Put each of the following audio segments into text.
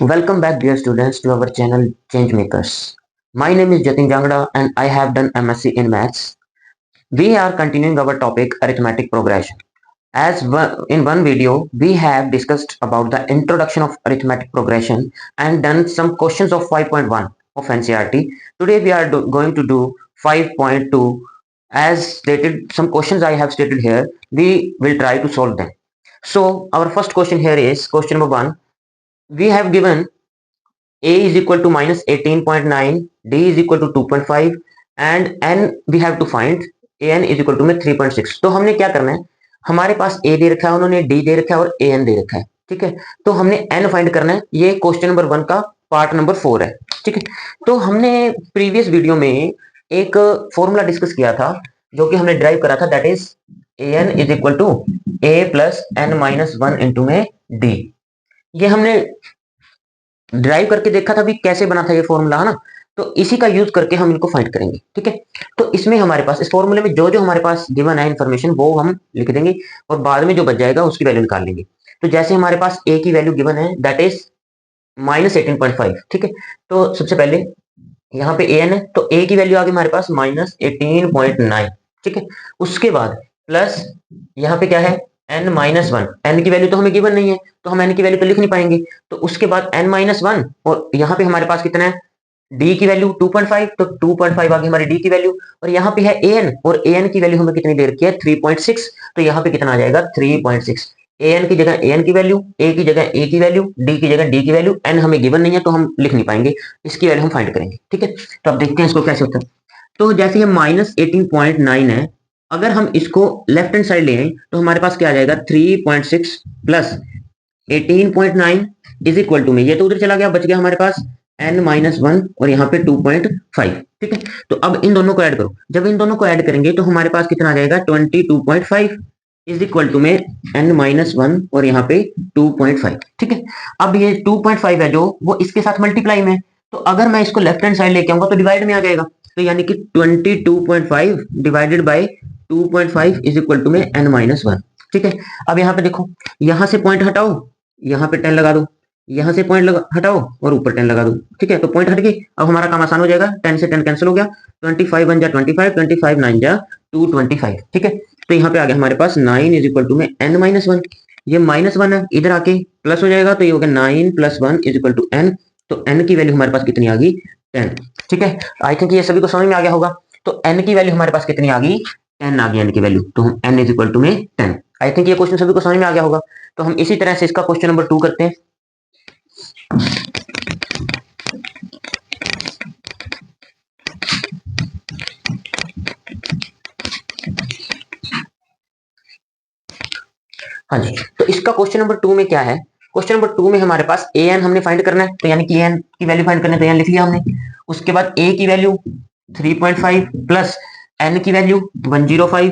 Welcome back, dear students, to our channel Change Makers. My name is Jatin Jangda and I have done MSc in Maths. We are continuing our topic arithmetic progression. In one video, we have discussed about the introduction of arithmetic progression and done some questions of 5.1 of NCERT. Today we are going to do 5.2. As stated, some questions I have stated here, we will try to solve them. So our first question here is question number 1. We have given a is equal to minus 18.9, d is equal to 2.5 and n we have to find an is equal to में 3.6। तो हमने क्या करना है, हमारे पास a दे रखा है, उन्होंने d दे रखा है और an दे रखा है। ठीक है, तो हमने n फाइंड करना है। ये क्वेश्चन नंबर 1 का पार्ट नंबर 4 है। ठीक है, तो हमने प्रीवियस वीडियो में एक फॉर्मूला डिस्कस किया था जो कि हमने ड्राइव करा था, that is an is equal to a plus n minus 1 into में d। ये हमने ड्राइव करके देखा था भी कैसे बना था ये फॉर्मूला, है ना। तो इसी का यूज करके हम इनको फाइंड करेंगे। ठीक है, तो इसमें हमारे पास इस फॉर्मूले में जो जो हमारे पास गिवन है इन्फॉर्मेशन वो हम लिख देंगे और बाद में जो बच जाएगा उसकी वैल्यू निकाल लेंगे। तो जैसे हमारे पास ए की वैल्यू गिवन है दैट इज माइनस 18.5। ठीक है, तो सबसे पहले यहाँ पे ए एन है, तो ए की वैल्यू आ गई हमारे पास माइनस 18.9। ठीक है, उसके बाद प्लस यहाँ पे क्या है n माइनस 1। एन की वैल्यू तो हमें गिवन नहीं है तो हम एन की वैल्यू तो लिख नहीं पाएंगे। तो उसके बाद n माइनस 1 और यहाँ पे हमारे पास कितना है d की वैल्यू 2.5, तो 2.5 आ गई हमारी d की वैल्यू। और यहाँ पे है an और an की वैल्यू हमें कितनी दे रखी है 3.6, तो यहाँ पे कितना आ जाएगा 3.6। an की जगह an की वैल्यू, a की जगह a की वैल्यू, d की जगह d की वैल्यू, n हमें गिवन नहीं है तो हम लिख नहीं पाएंगे, इसकी वैल्यू हम फाइंड करेंगे। ठीक है, तो अब देखते हैं इसको कैसे होता है। तो जैसे ये माइनस 18.9 है, अगर हम इसको लेफ्ट हैंड साइड ले आए तो हमारे पास क्या आ जाएगा 3.6 प्लस 18.9 इज इक्वल टू में, ये तो उधर चला गया, बच गया हमारे पास n माइनस 1 और यहाँ पे 2.5। ठीक है, तो अब इन दोनों को ऐड करो, जब इन दोनों को ऐड करेंगे तो हमारे पास कितना आ जाएगा 22.5 इज इक्वल टू में n माइनस 1 और यहाँ पे 2.5। ठीक है, अब ये 2.5 है जो वो इसके साथ मल्टीप्लाई में, तो अगर मैं इसको लेफ्ट हैंड साइड लेके आऊंगा तो डिवाइड में आ जाएगा, तो यानी कि 22.5 divided by 2.5 is equal to में n माइनस 1। ठीक है, अब यहाँ पे देखो, यहाँ से पॉइंट हटाओ, यहाँ पे 10 लगा दो, यहाँ से पॉइंट हटाओ और ऊपर 10 लगा दो। ठीक है, तो पॉइंट हट गई, अब हमारा काम आसान हो जाएगा, 10 से 10 कैंसिल हो गया, 25 1 जा 25, 25 9 जा 225। ठीक है, तो यहाँ पे आ गया हमारे पास 9 इज इक्वल टू में n माइनस 1। ये माइनस 1 है, इधर आके प्लस हो जाएगा, तो ये हो गया 9 plus 1 is equal to n। तो n की वैल्यू हमारे पास कितनी आ गई 10। ठीक है, आई थिंक ये सभी को समझ में आ गया होगा। तो n की वैल्यू हमारे पास कितनी आ गई 10 आ गई n की वैल्यू, तो हम n इज इक्वल टू में 10। आई थिंक ये क्वेश्चन सभी को समझ में आ गया होगा। तो हम इसी तरह से इसका क्वेश्चन नंबर 2 करते हैं। हाँ जी, तो इसका क्वेश्चन नंबर 2 में क्या है, क्वेश्चन नंबर 2 में हमारे पास ए एन हमने फाइंड करना है, तो यानी कि एन की वैल्यू फाइंड करनी है, तो यहाँ लिख लिया हमने। उसके बाद ए की वैल्यू 3.5 प्लस एन की वैल्यू 105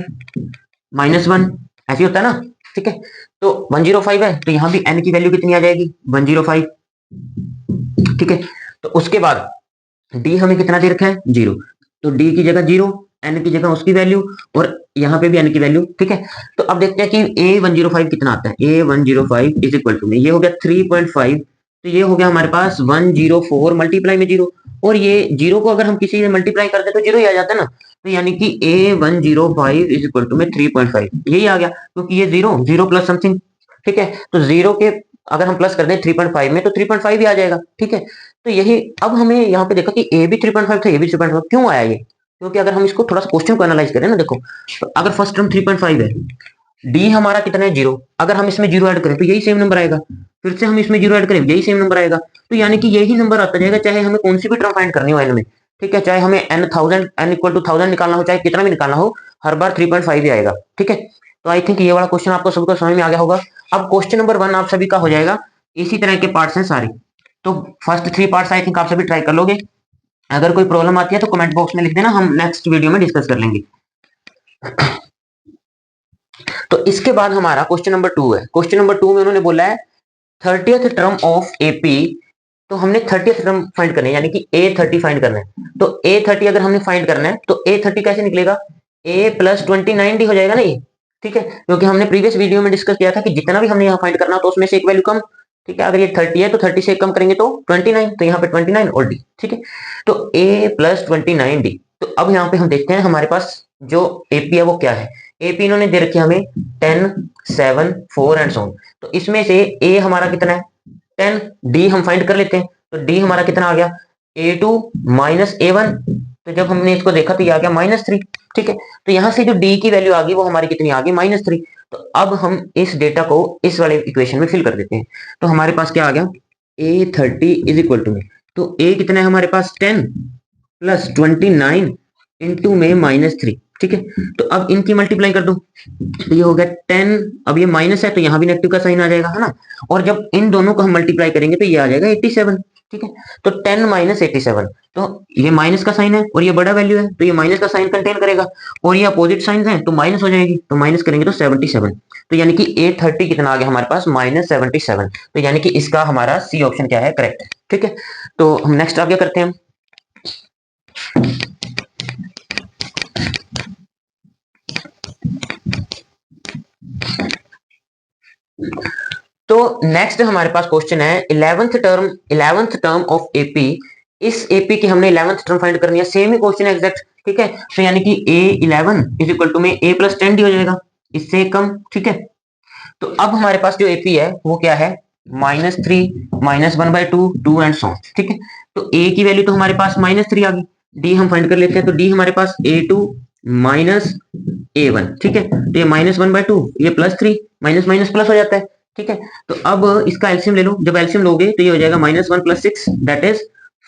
माइनस 1, ऐसे होता है ना। ठीक है, तो 105 है तो यहाँ भी एन की वैल्यू कितनी आ जाएगी 105। ठीक है, तो उसके बाद डी हमें कितना दे रखा है 0, तो डी की जगह 0, एन की जगह उसकी वैल्यू और यहाँ पे भी एन की वैल्यू। ठीक है, तो अब देखते हैं कि ए 105 कितना आता है। ए 105 इज इक्वल टू में ये हो गया 3.5, तो ये हो गया हमारे पास 104 मल्टीप्लाई में 0, और ये 0 को अगर हम किसी से मल्टीप्लाई करते तो 0 ही आ जाता है ना, तो यानी कि ए 105 इज इक्वल टू में 3.5, यही आ गया क्योंकि ये 0 प्लस समथिंग। ठीक है, तो 0 के अगर हम प्लस कर दें 3.5 में तो 3.5 ही आ जाएगा। ठीक है, तो यही अब हमें यहाँ पे देखा कि ए भी 3.5 था, ये भी 3.5, क्यों आया ये, क्योंकि अगर हम इसको थोड़ा सा क्वेश्चन को एनालाइज करें ना, देखो तो अगर फर्स्ट टर्म 3.5 है, डी हमारा कितना है 0, अगर हम इसमें 0 ऐड करें तो यही सेम नंबर आएगा, फिर से हम इसमें 0 ऐड करें यही सेम नंबर आएगा, तो यानी कि यही नंबर आता जाएगा चाहे हमें कौन सी भी टर्म फाइंड करनी हो एन में। ठीक है, चाहे हमें एन 1000 एन इक्वल टू 1000 निकालना हो, चाहे कितना भी निकालना हो, हर बार 3.5 ही आएगा। ठीक है, तो आई थिंक ये वाला क्वेश्चन आपको सबको समझ में आ गया होगा। अब क्वेश्चन नंबर 1 आप सभी का हो जाएगा, इसी तरह के पार्ट्स हैं सारे, तो फर्स्ट 3 पार्ट्स आई थिंक आप सभी ट्राई कर लोगे। अगर कोई प्रॉब्लम आती है तो कमेंट बॉक्स में लिख देना, हम नेक्स्ट वीडियो में डिस्कस कर लेंगे। तो इसके बाद हमारा क्वेश्चन नंबर 2 है। क्वेश्चन नंबर 2 में उन्होंने बोला है 30th टर्म ऑफ एपी, तो हमने 30th टर्म फाइंड करना है, यानी कि A30 फाइंड करना है। तो A30 अगर हमने फाइंड करना है तो A30 कैसे निकलेगा, A प्लस 29D हो जाएगा ना ये। ठीक है, क्योंकि हमने प्रीवियस वीडियो में डिस्कस किया था कि जितना भी हमने यहाँ फाइंड करना तो उसमें से एक वैल्यू कम, ठीक है, अगर ये 30 है तो 30 से कम करेंगे तो 29, तो यहाँ पे 29 और डी। ठीक है, तो a प्लस 29d। तो अब यहाँ पे हम देखते हैं हमारे पास जो एपी है वो क्या है। एपी इन्होंने दे रखी है हमें 10, 7, 4 एंड सो ऑन। तो इसमें से a हमारा कितना है 10, d हम फाइंड कर लेते हैं। तो d हमारा कितना आ गया a2 माइनस a1। तो जब हमने इसको देखा तो ये आ गया -3। ठीक है, तो यहाँ से जो d की वैल्यू आ गई वो हमारी कितनी आ गई -3। तो अब हम इस डेटा को इस वाले इक्वेशन में फिल कर देते हैं। तो हमारे पास क्या आ गया a30 इज इक्वल टू में, तो a कितना है हमारे पास 10 प्लस 29 इंटू में -3। ठीक है, तो अब इनकी मल्टीप्लाई कर दो तो ये हो गया 10। अब ये माइनस है तो यहाँ भी नेगेटिव का साइन आ जाएगा, है ना। और जब इन दोनों को हम मल्टीप्लाई करेंगे तो ये आ जाएगा 87। ठीक है, तो 10 माइनस 87, तो ये माइनस का साइन है और ये बड़ा वैल्यू है तो ये माइनस का साइन कंटेन करेगा, और ये अपोजिट साइन है तो माइनस हो जाएगी, तो माइनस करेंगे तो 77। तो यानी कि a30 कितना आ गया हमारे पास -77। तो यानी कि इसका हमारा सी ऑप्शन क्या है करेक्ट। ठीक है, तो हम नेक्स्ट आगे करते हैं। तो नेक्स्ट हमारे पास क्वेश्चन है 11th टर्म ऑफ एपी। इस एपी की हमने 11th टर्म फाइंड करनी है, सेम ही क्वेश्चन है एग्जैक्ट। ठीक है, तो यानी कि a11 इज इक्वल टू में a प्लस 10d हो जाएगा, इससे कम। ठीक है, तो अब हमारे पास जो एपी है वो क्या है -3, -1/2, 2 एंड सो। ठीक है, तो a की वैल्यू तो हमारे पास -3 आ गई, d हम फाइंड कर लेते हैं। तो d हमारे पास a2 माइनस a1। ठीक है, तो ये -1/2, ये +3, माइनस माइनस प्लस हो जाता है। ठीक है, तो अब इसका एलसीएम ले लो, जब एलसीएम लोगे तो ये हो जाएगा -1 + 6 दैट इज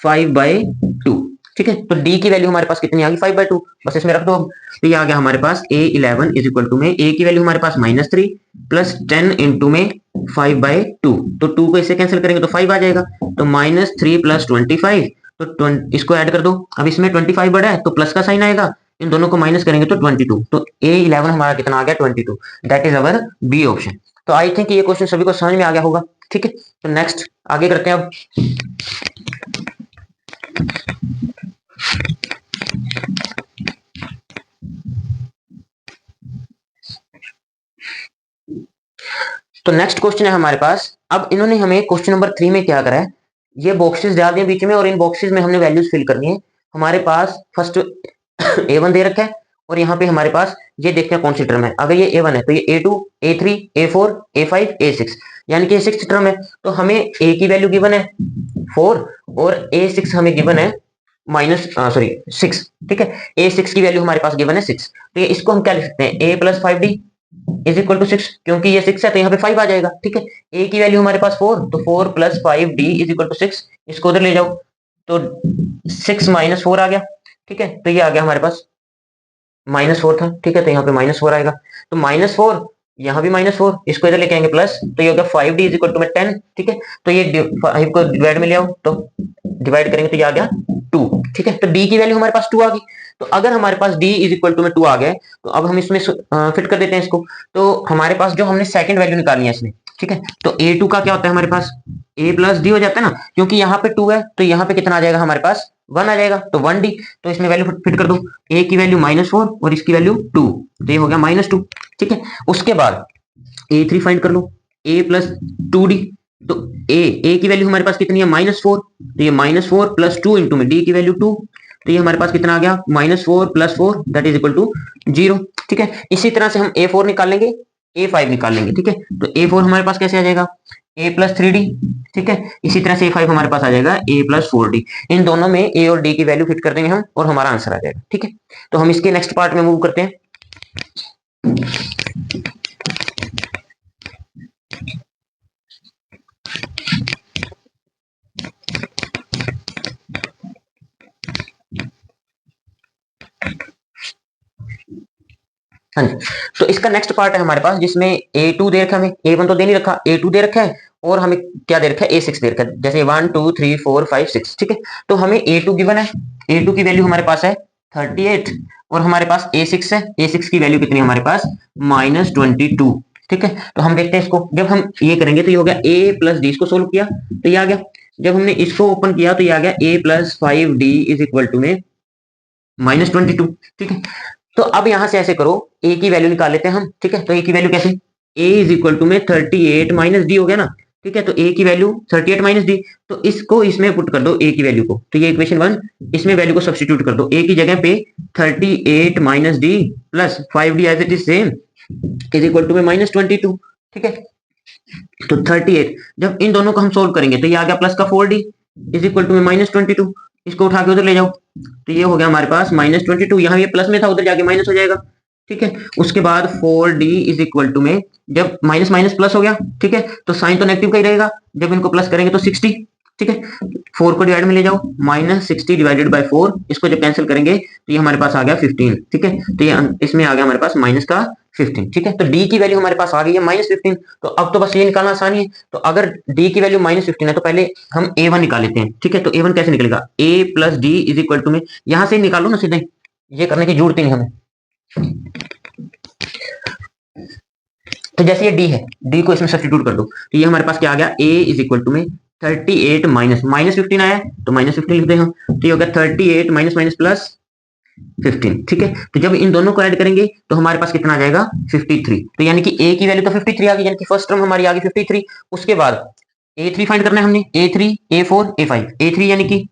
5/2। ठीक है, तो d की वैल्यू हमारे पास कितनी आ गई 5/2, बस इसमें रख दो। अब तो ये आ गया हमारे पास a11 इज इक्वल टू में a की वैल्यू हमारे पास -3 प्लस 10 इंटू में 5/2। तो 2 को इससे कैंसिल करेंगे तो 5 आ जाएगा, तो -3 + 25, तो इसको ऐड कर दो। अब इसमें 25 बड़ा है तो प्लस का साइन आएगा, इन दोनों को माइनस करेंगे तो 22। तो a11 हमारा कितना आ गया 22, that is our B option. तो आई थिंक ये क्वेश्चन सभी को समझ में आ गया होगा। ठीक है, तो नेक्स्ट आगे करते हैं अब। तो नेक्स्ट क्वेश्चन है हमारे पास। अब इन्होंने हमें क्वेश्चन नंबर 3 में क्या करा है, ये बॉक्सेस डाल दिए बीच में और इन बॉक्सेस में हमने वैल्यूज फिल करनी है। हमारे पास फर्स्ट a1 दे रखा है और यहाँ पे हमारे पास ये देखते हैं कौन सी टर्म है। अगर ये a1 है तो ये a2, a3, a4, a5, a6, यानी कि ये 6th टर्म है। तो हमें a की वैल्यू गिवन है 4 और a6 हमें गिवन है -6। ठीक है, a6 की वैल्यू हमारे पास गिवन है 6। तो ये इसको हम क्या लिख सकते हैं a + 5d is equal to 6, क्योंकि ये 6 है तो यहाँ पे 5 आ जाएगा। ठीक है, a की वैल्यू हमारे पास 4, तो 4 + 5d इज इक्वल टू 6। इसको उधर ले जाओ तो 6 - 4 आ गया। ठीक है, तो ये आ गया हमारे पास -4 था। ठीक है, तो यहाँ पे -4 आएगा, तो -4, यहाँ भी -4, इसको इधर लेके आएंगे प्लस, तो ये हो गया 5d इज इक्वल टू में 10। ठीक है, तो ये 5 को डिवाइड में ले आओ तो डिवाइड करेंगे तो ये आ गया 2। ठीक है, तो d की वैल्यू हमारे पास 2 आ गई। तो अगर हमारे पास d इज इक्वल टू में 2 आ गया तो अब हम इसमें फिट कर देते हैं इसको। तो हमारे पास जो हमने सेकंड वैल्यू निकालनी है इसमें, ठीक है, तो a2 का क्या होता है हमारे पास a + d हो जाता है ना, क्योंकि यहाँ पे 2 है तो यहाँ पे कितना आ जाएगा हमारे पास 1 आ जाएगा, तो 1d। तो इसमें वैल्यू फिट कर दो, a की वैल्यू -4 और इसकी वैल्यू 2, तो ये हो गया -2। ठीक है, उसके बाद a3 फाइंड कर लो, a + 2d। तो a की वैल्यू हमारे पास कितनी है -4, तो ये -4 + 2 इंटू में d की वैल्यू 2, तो ये हमारे पास कितना आ गया -4 + 4 दैट इज इक्वल टू 0। ठीक है, इसी तरह से हम a4 निकाल लेंगे, a5 निकाल लेंगे। ठीक है, तो a4 हमारे पास कैसे आ जाएगा a + 3d। ठीक है, इसी तरह से a5 हमारे पास आ जाएगा a + 4d। इन दोनों में a और d की वैल्यू फिट कर देंगे हम और हमारा आंसर आ जाएगा। ठीक है, तो हम इसके नेक्स्ट पार्ट में मूव करते हैं। हाँ जी, तो इसका नेक्स्ट पार्ट है हमारे पास जिसमें a2 दे रखा है, हमें a1 तो दे नहीं रखा, a2 दे रखा है और हमें क्या दे रखा है a6 दे रखा है, जैसे 1 2 3 4 5 6। ठीक है, तो हमें a2 गिवन है, a2 की वैल्यू हमारे पास है 38 और हमारे पास a6 है, a6 की वैल्यू कितनी है हमारे पास -22। ठीक है, तो हम देखते हैं इसको, जब हम ये करेंगे तो ये हो गया a + d, इसको सोल्व किया तो ये आ गया। जब हमने इसको ओपन किया तो ये आ गया a + 5d is equal to में -22। ठीक है, तो अब यहां से ऐसे करो, a की वैल्यू निकाल लेते हैं हम। ठीक है, तो a की वैल्यू कैसे, a इज इक्वल टू में 38 - d हो गया ना। ठीक है, तो a की वैल्यू 38 माइनस डी, तो इसको इसमें पुट कर दो a की वैल्यू को, तो ये इक्वेशन 1, इसमें वैल्यू को सब्स्टिट्यूट कर दो, a की जगह पे 38 minus D plus 5d as it is same is equal to में -22। ठीक है, तो 38 जब इन दोनों को हम सोल्व करेंगे तो ये आ गया प्लस का 4d इज इक्वल टू में -22, इसको उठा के उधर ले जाओ तो ये हो गया हमारे पास -22, यहाँ ये प्लस में था उधर जाके माइनस हो जाएगा। ठीक है, उसके बाद 4d इज इक्वल टू में जब माइनस माइनस प्लस हो गया, ठीक है, तो साइन तो नेगेटिव का ही रहेगा, जब इनको प्लस करेंगे तो 60। ठीक है, 4 को डिवाइड में ले जाओ, -60 डिवाइडेड बाय 4, इसको जब कैंसिल करेंगे तो ये हमारे पास आ गया 15। ठीक है, तो ये इसमें आ गया हमारे पास माइनस का 15। ठीक है, तो d की वैल्यू हमारे पास आ गई है -15, तो अब तो बस ये निकालना आसानी है। तो अगर d की वैल्यू -15 है तो पहले हम a1 निकाल लेते हैं। ठीक है, तो a1 कैसे निकलेगा, a plus D is equal to में यहां से निकालो ना सीधे, ये करने की जरूरत ही नहीं हमें। तो जैसे ये d है, d को इसमें सब्स्टिट्यूट कर दो, तो ये हमारे पास क्या आ गया, a इज इक्वल टू में 38 माइनस -15 आया तो -15 लिख दे हम, तो ये हो गया 38 माइनस माइनस प्लस 15। ठीक है, तो जब इन दोनों को ऐड करेंगे तो हमारे पास कितना आ जाएगा 53। तो यानी कि a की वैल्यू तो 53 आ गई, यानी कि फर्स्ट टर्म हमारी आ गई 53। उसके बाद a3 फाइंड करना है हमने, a3 a4 a5, a3 यानी कि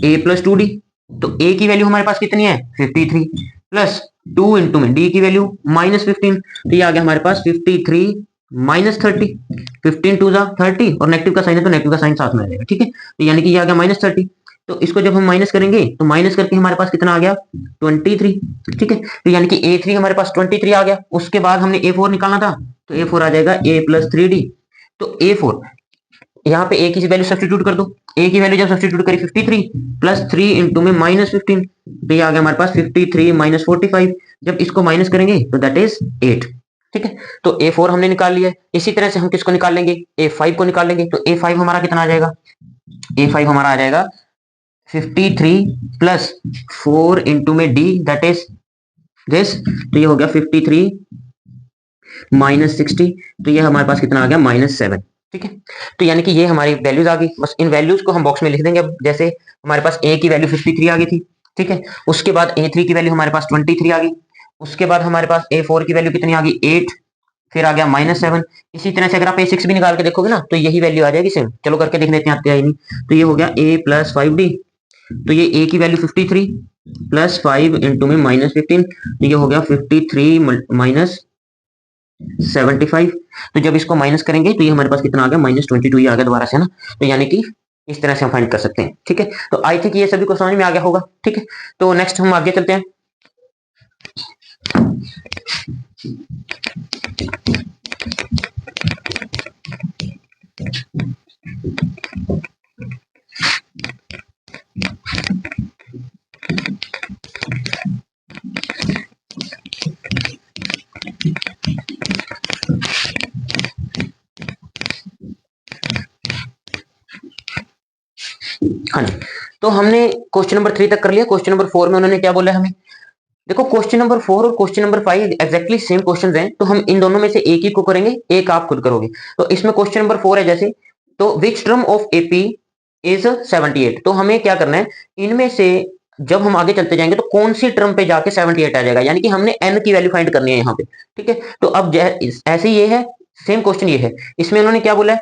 a प्लस 2d, तो a की वैल्यू हमारे पास कितनी है 53 प्लस 2 इंटू में d की वैल्यू -15, तो ये आ गया हमारे पास 53 -30, 15 टू जा 30 और नेगेटिव का साइन है तो नेगेटिव का साइन साथ में आ जाएगा। ठीक है, तो यानी कि ये आ गया -30, तो इसको जब हम माइनस करेंगे तो माइनस करके हमारे पास कितना आ गया 23। ठीक है, तो यानी कि a3 हमारे पास 23 आ गया। उसके बाद हमने a4 निकालना था, तो a4 आ जाएगा a प्लस 3d, तो a4 यहाँ पे a की वैल्यू सब्स्टिट्यूट कर दो, a की वैल्यू जब सब्स्टिट्यूट करी 53 प्लस 3 इंटू में -15, तो ये आ गया हमारे पास 53 माइनस 45, जब इसको माइनस करेंगे तो दैट इज 8। ठीक है, तो a4 हमने निकाल लिया। इसी तरह से हम किसको निकाल लेंगे, a5 को निकाल लेंगे, तो a5 हमारा कितना आ जाएगा, a5 हमारा आ जाएगा 53 प्लस 4 इंटू में d दैट इज दिस, तो ये हो गया 53 माइनस 60, तो ये हमारे पास कितना आ गया -7। ठीक है, तो यानी कि ये हमारी वैल्यूज आ गई, बस इन वैल्यूज को हम बॉक्स में लिख देंगे। अब जैसे हमारे पास a की वैल्यू 53 आ गई थी, ठीक है, उसके बाद a3 की वैल्यू हमारे पास 23 आ गई, उसके बाद हमारे पास a4 की वैल्यू कितनी आ गई 8, फिर आ गया -7। इसी तरह से अगर आप a6 भी निकाल के देखोगे ना तो यही वैल्यू आ जाएगी सेम। चलो करके देख लेते हैं, आते हैं नहीं, तो ये हो गया a प्लस 5d, तो ये a की वैल्यू 53 प्लस 5 इंटू में -15, तो ये हो गया 53 माइनस 75, तो जब इसको माइनस करेंगे तो ये हमारे पास कितना आ गया -22 ही आ गया दोबारा से ना, तो यानी कि इस तरह से हम फाइंड कर सकते हैं। ठीक है, तो आई थिंक ये सभी को समझ में आ गया होगा। ठीक है, तो नेक्स्ट हम आगे चलते हैं। हाँ जी, तो हमने क्वेश्चन नंबर 3 तक कर लिया। क्वेश्चन नंबर 4 में उन्होंने क्या बोला हमें, देखो क्वेश्चन नंबर 4 और question number 5 exactly same questions हैं, तो हम इन दोनों में से एक ही को करेंगे, एक आप खुद करोगे। तो इसमें क्वेश्चन नंबर 4 है जैसे, तो which term of AP is 78, तो हमें क्या करना है, इनमें से जब हम आगे चलते जाएंगे तो कौन सी टर्म पे जाके 78 आ जाएगा, यानी कि हमने n की वैल्यू फाइंड करनी है यहाँ पे। ठीक है, तो अब ऐसे ये है, सेम क्वेश्चन ये है, इसमें उन्होंने क्या बोला है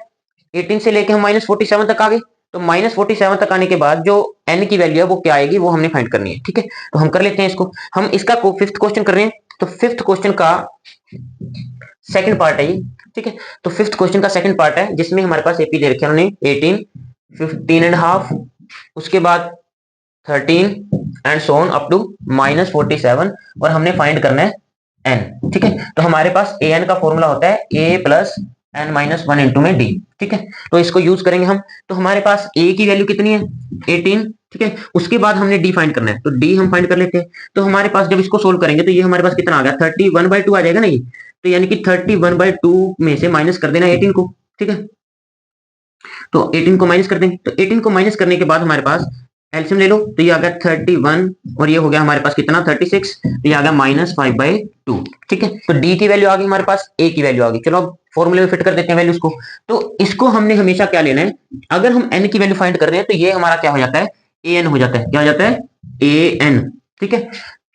18 से लेके हम -47 तक आ गए, तो -47 तक आने के बाद जो n की वैल्यू है वो क्या आएगी वो हमने फाइंड करनी है। ठीक है, तो हम कर लेते हैं इसको। हम इसका फिफ्थ क्वेश्चन कर रहे हैं, तो फिफ्थ क्वेश्चन का सेकंड पार्ट है ये। ठीक है, तो फिफ्थ क्वेश्चन का सेकंड पार्ट है जिसमें हमारे पास एपी दे रखे हैं उन्होंने 18, 15 एंड हाफ, उसके बाद 13 and so on up to -47, और हमने फाइंड करना है n। ठीक है, तो हमारे पास an का फॉर्मूला होता है a plus n minus 1 into में d। ठीक है, तो इसको यूज करेंगे हम। तो हमारे पास a की वैल्यू कितनी है 18। ठीक है, उसके बाद हमने d फाइंड करना है, तो d हम फाइंड कर लेते हैं। तो हमारे पास जब इसको सोल्व करेंगे तो ये हमारे पास कितना आ गया 31/2 आ जाएगा ना ये, तो यानी कि 31/2 में से माइनस कर देना 18 को। ठीक है, तो 18 को माइनस कर देंगे, तो 18 को माइनस करने के बाद हमारे पास एलसीएम ले लो, तो ये आ गया 31 और ये हो गया हमारे पास कितना 36, तो ये आ गया -5/2। ठीक है, तो d की वैल्यू आ गई हमारे पास, a की वैल्यू आ गई। चलो अब फॉर्मूले में फिट कर देते हैं वैल्यूज को। तो इसको हमने हमेशा क्या लेना है, अगर हम n की वैल्यू फाइंड कर रहे हैं तो ये हमारा क्या हो जाता है an हो जाता है, क्या हो जाता है an। ठीक है,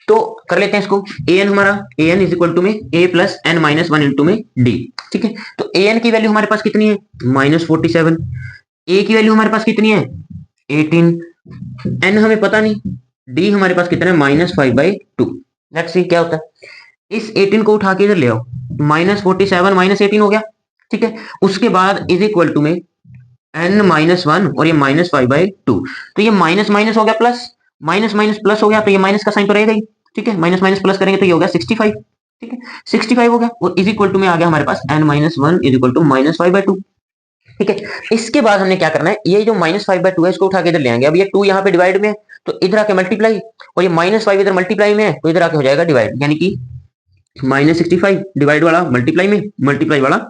तो कर लेते हैं इसको। ए एन हमारा a n is equal to में a plus n minus one into में डी। ठीक है, तो ए एन की वैल्यू हमारे पास कितनी है -47, ए की वैल्यू हमारे पास कितनी है 18, एन हमें पता नहीं, डी हमारे पास कितना है -5/2। लेट्स सी क्या होता है। इस 18 को उठा के इधर ले आओ, -47 -18 हो गया। ठीक है, उसके बाद इज इक्वल टू में n-1 और ये -5/2, तो ये माइनस माइनस हो गया प्लस, माइनस माइनस प्लस हो गया, तो ये माइनस का साइन तो रहेगा ही। ठीक है, माइनस माइनस प्लस करेंगे तो ये हो गया 65। ठीक है, 65 हो गया और इज इक्वल टू में आ गया हमारे पास n-1 इज इक्वल टू -5/2। ठीक है, इसके बाद हमने क्या करना है, ये जो -5/2 है इसको उठा के इधर ले आएंगे। अब ये 2 यहाँ पे डिवाइड में है तो इधर आके मल्टीप्लाई, और ये -5 इधर मल्टीप्लाई में है तो इधर आके हो जाएगा डिवाइड, यानी कि -65 डिवाइड वाला मल्टीप्लाई में, मल्टीप्लाई वाला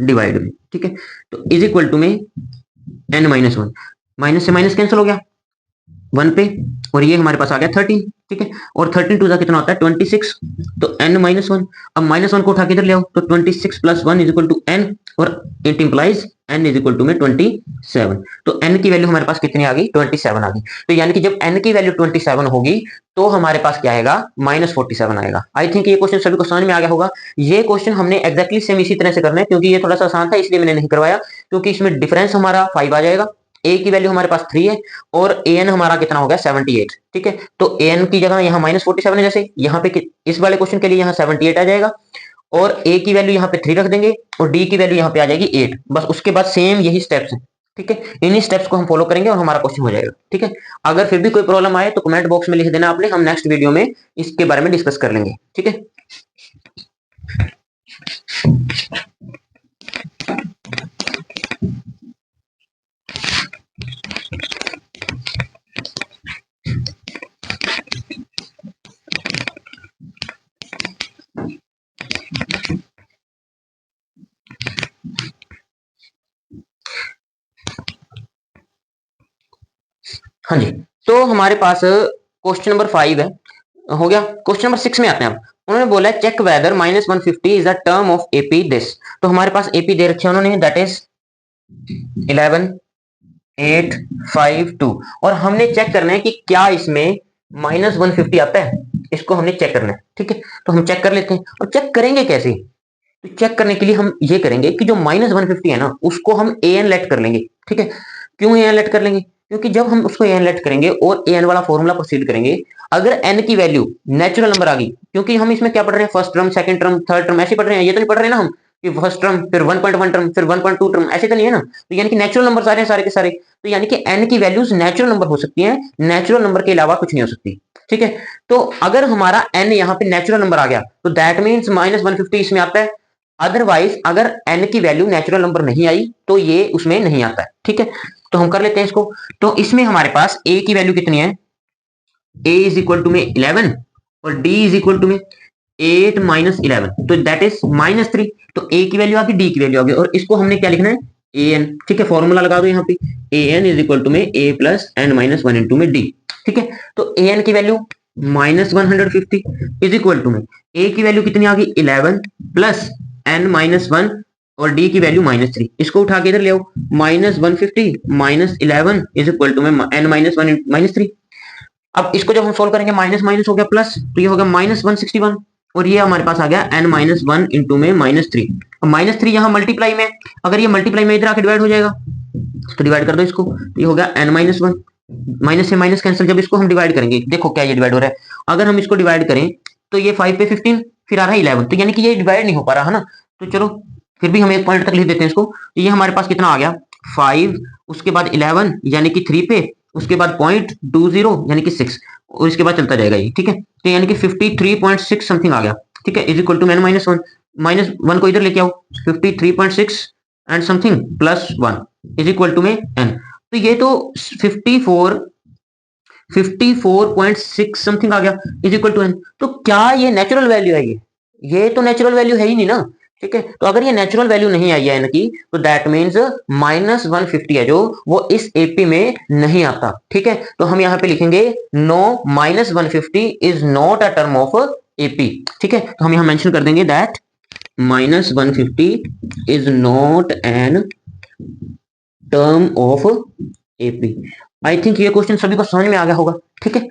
डिवाइड में। ठीक है, तो इज इक्वल टू में n-1, माइनस से माइनस कैंसिल हो गया 1 पे, और ये हमारे पास आ गया 13। ठीक है, और 13 टू ज़ा कितना होता है 26, तो n-1, अब -1 को उठा के इधर ले आओ तो 26 + 1 इज इक्वल टू n, और it implies n is equal to में 27। तो n की वैल्यू हमारे पास कितनी आ गई 27 आ गई। तो यानी कि जब n की वैल्यू 27 होगी तो हमारे पास क्या आएगा -47 आएगा। आई थिंक ये क्वेश्चन सभी को समझ में आ गया होगा। ये क्वेश्चन हमने एक्जैक्टली सेम इसी तरह से करना है, क्योंकि ये थोड़ा सा आसान था इसलिए मैंने नहीं करवाया, क्योंकि इसमें डिफरेंस हमारा 5 आ जाएगा, ए की वैल्यू हमारे पास 3 है और ए एन हमारा कितना हो गया 78। ठीक है, तो ए एन की जगह यहाँ -47 है, जैसे यहाँ पे इस वाले क्वेश्चन के लिए यहाँ 78 आ जाएगा, और ए की वैल्यू यहाँ पे 3 रख देंगे और डी की वैल्यू यहाँ पे आ जाएगी 8। बस उसके बाद सेम यही स्टेप्स हैं। ठीक है, इन्हीं स्टेप्स को हम फॉलो करेंगे और हमारा क्वेश्चन हो जाएगा। ठीक है, अगर फिर भी कोई प्रॉब्लम आए तो कमेंट बॉक्स में लिख देना आपने, हम नेक्स्ट वीडियो में इसके बारे में डिस्कस कर लेंगे। ठीक है, हाँ जी, तो हमारे पास क्वेश्चन नंबर 5 है, हो गया। क्वेश्चन नंबर 6 में आते हैं। अब उन्होंने बोला है check whether -150 is a term of AP this. तो हमारे पास एपी दे रखे हैं उन्होंने, दैट इज 11 8 5 2, और हमने चेक करना है कि क्या इसमें -150 आता है, इसको हमने चेक करना है। ठीक है, तो हम चेक कर लेते हैं। और चेक करेंगे कैसे, तो चेक करने के लिए हम ये करेंगे कि जो -150 है ना उसको हम ए एन लेट कर लेंगे। ठीक है, क्यों ए एन लेट कर लेंगे, क्योंकि जब हम उसको ए एन लेट करेंगे और ए एन वाला फॉर्मूला प्रोसीड करेंगे, अगर एन की वैल्यू नेचुरल नंबर आ गई, क्योंकि हम इसमें क्या पढ़ रहे हैं, first term second term third term ऐसे पढ़ रहे हैं, ये तो नहीं पढ़ रहे हैं ना हम कि फर्स्ट टर्म फिर 1.1 टर्म फिर 1.2 टर्म, ऐसे तो नहीं है ना। तो यानी कि नेचुरल नंबर आ रहे हैं सारे के सारे, तो यानी कि एन की वैल्यूज नेचुरल नंबर हो सकती हैं, नेचुरल नंबर के अलावा कुछ नहीं हो सकती। ठीक है, तो अगर हमारा एन यहाँ पे नेचुरल नंबर आ गया तो दैट मीन्स -150 इसमें आता है। अदरवाइज अगर n की वैल्यू नेचुरल नंबर नहीं आई तो ये उसमें नहीं आता है। ठीक है, तो हम कर लेते हैं इसको। तो इसमें हमारे पास a की वैल्यू कितनी है, a इज इक्वल टू में 11 और d इज इक्वल टू में 8 - 11, तो दैट इज -3। तो a की वैल्यू आ गई, d की वैल्यू आ गई, और इसको हमने क्या लिखना है an। ठीक है, फॉर्मूला लगा दो यहाँ पे, an इज इक्वल टू में a + n-1 इंटू में d। ठीक है, तो an की वैल्यू -150 इज इक्वल टू में a की वैल्यू कितनी आ गई 11 प्लस n-1 और d की वैल्यू -3। इसको उठा के इधर ले आओ, -150 -11 इज इक्वल टू में n-1 -3। अब इसको जब हम सोल्व करेंगे माइनस माइनस हो गया प्लस, तो ये हो गया -161, और ये हमारे पास आ गया n-1 इंटू में -3। अब -3 यहाँ मल्टीप्लाई में, अगर ये मल्टीप्लाई में इधर आके डिवाइड हो जाएगा तो डिवाइड कर दो इसको, तो ये हो गया n-1, माइनस से माइनस कैंसिल। जब इसको हम डिवाइड करेंगे, देखो क्या ये डिवाइड हो रहा है, अगर हम इसको डिवाइड करें तो ये 5 पे 15 फिर आ रहा है 11, तो यानी कि ये डिवाइड नहीं हो पा रहा है ना। तो चलो फिर भी हम एक पॉइंट तक लिख देते हैं इसको। तो ये हमारे पास कितना आ गया 5, उसके बाद 11 यानी कि 3 पे, उसके बाद 0.20 यानी कि 6, और इसके बाद चलता जाएगा ये। ठीक है, तो यानी कि 53.6 समथिंग आ गया। ठीक है, इज इक्वल टू n-1, -1 को इधर लेके आओ, 53.6 and something plus 1 is equal to में n। तो ये तो 54.6 समथिंग आ गया इज इक्वल टू n। तो क्या ये नेचुरल वैल्यू है, ये तो नेचुरल वैल्यू है ही नहीं ना। ठीक है, तो अगर ये नेचुरल वैल्यू नहीं आई है n की, तो दैट मीन्स -150 है जो वो इस एपी में नहीं आता। ठीक है, तो हम यहाँ पे लिखेंगे no, -150 is not a term of AP. ठीक है, तो हम यहाँ मेंशन कर देंगे that -150 is not an term of AP. I think ये क्वेश्चन सभी को समझ में आ गया होगा। ठीक है,